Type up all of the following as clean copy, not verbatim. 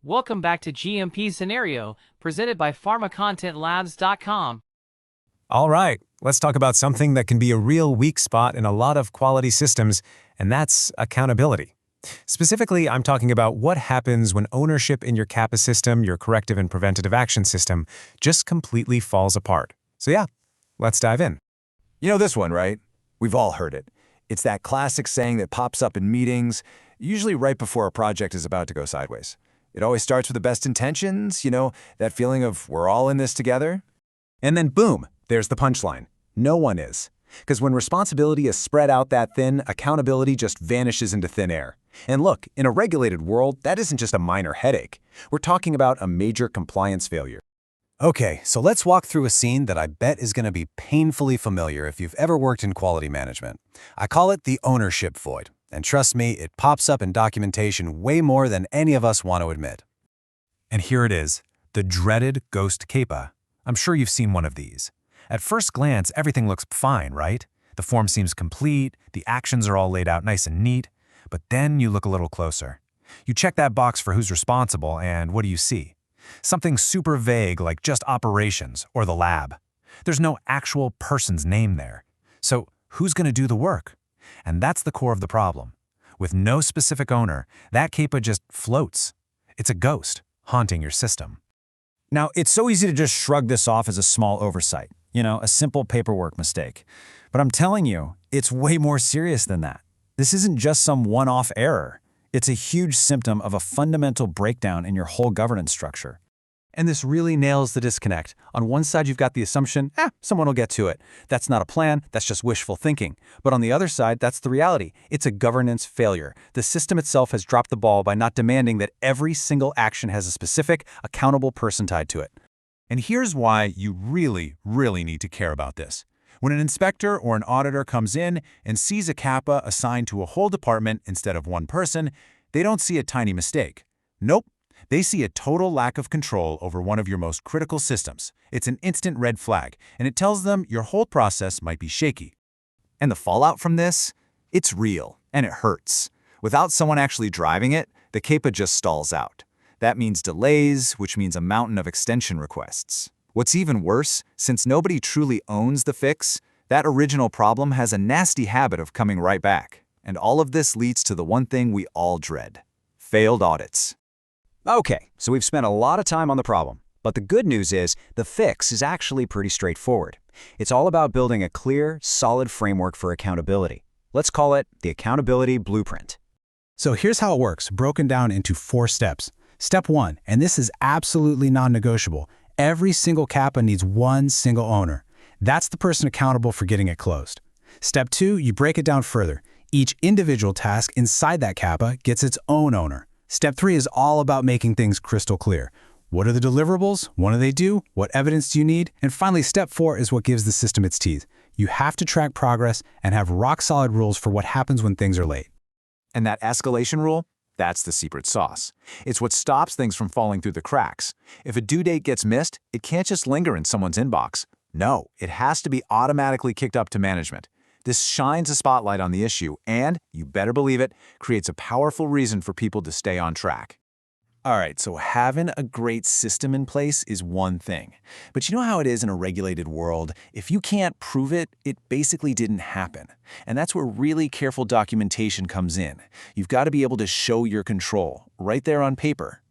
Welcome back to GMP Scenario, presented by PharmaContentLabs.com. All right, let's talk about something that can be a real weak spot in a lot of quality systems, and that's accountability. Specifically, I'm talking about what happens when ownership in your CAPA system, your corrective and preventative action system, just completely falls apart. So yeah, let's dive in. You know this one, right? We've all heard it. It's that classic saying that pops up in meetings, usually right before a project is about to go sideways. It always starts with the best intentions, that feeling of we're all in this together. And then boom, there's the punchline. No one is. Because when responsibility is spread out that thin, accountability just vanishes into thin air. And look, in a regulated world, that isn't just a minor headache. We're talking about a major compliance failure. Okay, so let's walk through a scene that I bet is going to be painfully familiar if you've ever worked in quality management. I call it the ownership void. And trust me, it pops up in documentation way more than any of us want to admit. And here it is, the dreaded ghost CAPA. I'm sure you've seen one of these. At first glance, everything looks fine, right? The form seems complete, the actions are all laid out nice and neat, but then you look a little closer. You check that box for who's responsible, and what do you see? Something super vague like just operations or the lab. There's no actual person's name there. So who's going to do the work? And that's the core of the problem. With no specific owner, that CAPA just floats. It's a ghost haunting your system. Now, it's so easy to just shrug this off as a small oversight, a simple paperwork mistake. But I'm telling you, it's way more serious than that. This isn't just some one-off error. It's a huge symptom of a fundamental breakdown in your whole governance structure. And this really nails the disconnect. On one side, you've got the assumption, someone will get to it. That's not a plan, that's just wishful thinking. But on the other side, that's the reality. It's a governance failure. The system itself has dropped the ball by not demanding that every single action has a specific, accountable person tied to it. And here's why you really need to care about this. When an inspector or an auditor comes in and sees a CAPA assigned to a whole department instead of one person, they don't see a tiny mistake. Nope. They see a total lack of control over one of your most critical systems. It's an instant red flag, and it tells them your whole process might be shaky. And the fallout from this? It's real, and it hurts. Without someone actually driving it, the CAPA just stalls out. That means delays, which means a mountain of extension requests. What's even worse, since nobody truly owns the fix, that original problem has a nasty habit of coming right back. And all of this leads to the one thing we all dread: failed audits. Okay, so we've spent a lot of time on the problem. But the good news is the fix is actually pretty straightforward. It's all about building a clear, solid framework for accountability. Let's call it the accountability blueprint. So here's how it works, broken down into 4 steps. Step 1, and this is absolutely non-negotiable. Every single CAPA needs one single owner. That's the person accountable for getting it closed. Step 2, you break it down further. Each individual task inside that CAPA gets its own owner. Step 3 is all about making things crystal clear. What are the deliverables? What do they do? What evidence do you need? And finally, step 4 is what gives the system its teeth. You have to track progress and have rock-solid rules for what happens when things are late. And that escalation rule? That's the secret sauce. It's what stops things from falling through the cracks. If a due date gets missed, it can't just linger in someone's inbox. No, it has to be automatically kicked up to management. This shines a spotlight on the issue and, you better believe it, creates a powerful reason for people to stay on track. All right, so having a great system in place is one thing. But you know how it is in a regulated world? If you can't prove it, it basically didn't happen. And that's where really careful documentation comes in. You've got to be able to show your control, right there on paper.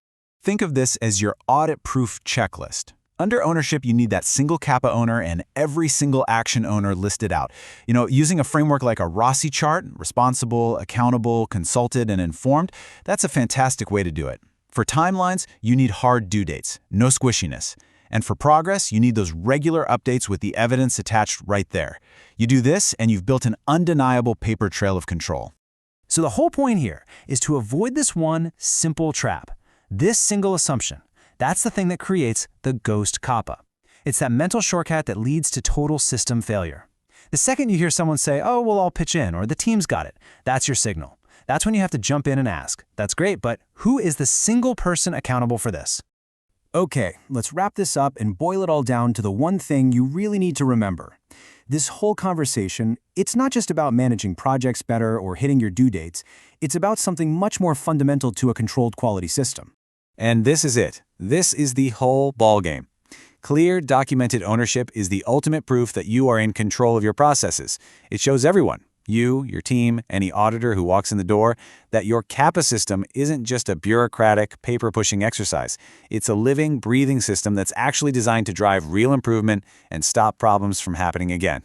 Think of this as your audit-proof checklist. Under ownership, you need that single CAPA owner and every single action owner listed out. Using a framework like a Rossi chart, responsible, accountable, consulted, and informed, that's a fantastic way to do it. For timelines, you need hard due dates, no squishiness. And for progress, you need those regular updates with the evidence attached right there. You do this, and you've built an undeniable paper trail of control. So the whole point here is to avoid this one simple trap. This single assumption. That's the thing that creates the ghost CAPA. It's that mental shortcut that leads to total system failure. The second you hear someone say, "Oh, well, I'll pitch in," or "the team's got it," that's your signal. That's when you have to jump in and ask, "That's great, but who is the single person accountable for this?" Okay, let's wrap this up and boil it all down to the one thing you really need to remember. This whole conversation, it's not just about managing projects better or hitting your due dates. It's about something much more fundamental to a controlled quality system. And this is it. This is the whole ballgame. Clear, documented ownership is the ultimate proof that you are in control of your processes. It shows everyone, you, your team, any auditor who walks in the door, that your CAPA system isn't just a bureaucratic, paper-pushing exercise. It's a living, breathing system that's actually designed to drive real improvement and stop problems from happening again.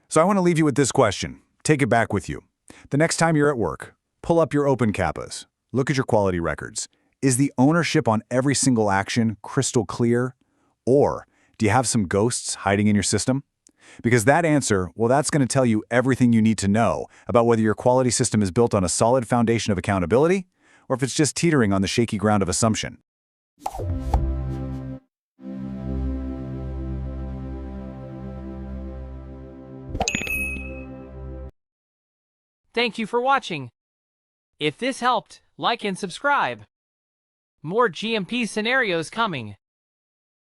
So I want to leave you with this question. Take it back with you. The next time you're at work, pull up your open CAPAs. Look at your quality records. Is the ownership on every single action crystal clear? Or do you have some ghosts hiding in your system? Because that answer, well, that's going to tell you everything you need to know about whether your quality system is built on a solid foundation of accountability or if it's just teetering on the shaky ground of assumption. Thank you for watching. If this helped, like and subscribe. More GMP scenarios coming.